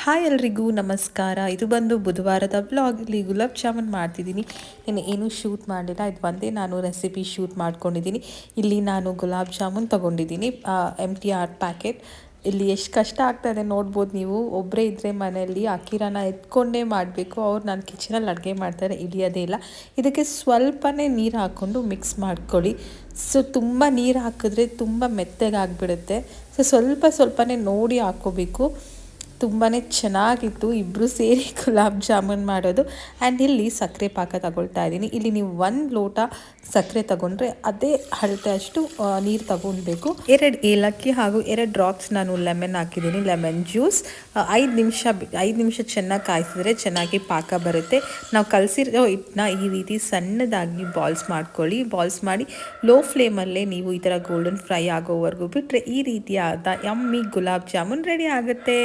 Hi ಎಲ್ರಿಗೂ ನಮಸ್ಕಾರ. ಇದು ಬಂದು ಬುಧವಾರದ ವ್ಲಾಗ್. ಇಲ್ಲಿ ಗುಲಾಬ್ ಜಾಮೂನ್ ಮಾಡ್ತಿದ್ದೀನಿ. ಏನೂ ಶೂಟ್ ಮಾಡಲಿಲ್ಲ, ಇದು ಒಂದೇ ನಾನು ರೆಸಿಪಿ ಶೂಟ್ ಮಾಡ್ಕೊಂಡಿದ್ದೀನಿ. ಇಲ್ಲಿ ನಾನು ಗುಲಾಬ್ ಜಾಮೂನ್ ತೊಗೊಂಡಿದ್ದೀನಿ, MTR ಪ್ಯಾಕೆಟ್. ಇಲ್ಲಿ ಎಷ್ಟು ಕಷ್ಟ ಆಗ್ತಾಯಿದೆ ನೋಡ್ಬೋದು ನೀವು. ಒಬ್ಬರೇ ಇದ್ದರೆ ಮನೆಯಲ್ಲಿ ಅಕ್ಕಿರನ ಎತ್ಕೊಂಡೇ ಮಾಡಬೇಕು. ಅವ್ರು ನಾನು ಕಿಚನಲ್ಲಿ ಅಡುಗೆ ಮಾಡ್ತಾರೆ, ಇಳಿಯೋದೇ ಇಲ್ಲ. ಇದಕ್ಕೆ ಸ್ವಲ್ಪನೇ ನೀರು ಹಾಕ್ಕೊಂಡು ಮಿಕ್ಸ್ ಮಾಡ್ಕೊಳ್ಳಿ. ಸೊ ತುಂಬ ನೀರು ಹಾಕಿದ್ರೆ ತುಂಬ ಮೆತ್ತಗಾಗಿಬಿಡುತ್ತೆ. ಸೊ ಸ್ವಲ್ಪನೇ ನೋಡಿ ಹಾಕ್ಕೋಬೇಕು. ತುಂಬಾ ಚೆನ್ನಾಗಿತ್ತು ಇಬ್ಬರು ಸೇರಿ ಗುಲಾಬ್ ಜಾಮೂನ್ ಮಾಡೋದು. ಆ್ಯಂಡ್ ಇಲ್ಲಿ ಸಕ್ಕರೆ ಪಾಕ ತಗೊಳ್ತಾ ಇದ್ದೀನಿ. ಇಲ್ಲಿ ನೀವು 1 ಲೋಟ ಸಕ್ಕರೆ ತಗೊಂಡ್ರೆ ಅದೇ ಅಳತೆ ಅಷ್ಟು ನೀರು ತಗೊಳ್ಬೇಕು. 2 ಏಲಕ್ಕಿ ಹಾಗೂ 2 ಡ್ರಾಪ್ಸ್ ನಾನು ಲೆಮನ್ ಹಾಕಿದ್ದೀನಿ, ಲೆಮನ್ ಜ್ಯೂಸ್. 5 ನಿಮಿಷ ಚೆನ್ನಾಗಿ ಕಾಯಿಸಿದ್ರೆ ಚೆನ್ನಾಗಿ ಪಾಕ ಬರುತ್ತೆ. ನಾವು ಕಲಸಿರೋ ಹಿಟ್ಟನ್ನ ಈ ರೀತಿ ಸಣ್ಣದಾಗಿ ಬಾಲ್ಸ್ ಮಾಡ್ಕೊಳ್ಳಿ. ಬಾಲ್ಸ್ ಮಾಡಿ ಲೋ ಫ್ಲೇಮಲ್ಲೇ ನೀವು ಈ ಥರ ಗೋಲ್ಡನ್ ಫ್ರೈ ಆಗೋವರೆಗೂ ಬಿಟ್ಟರೆ ಈ ರೀತಿಯಾದ ಯಮ್ಮಿ ಗುಲಾಬ್ ಜಾಮೂನ್ ರೆಡಿ ಆಗುತ್ತೆ.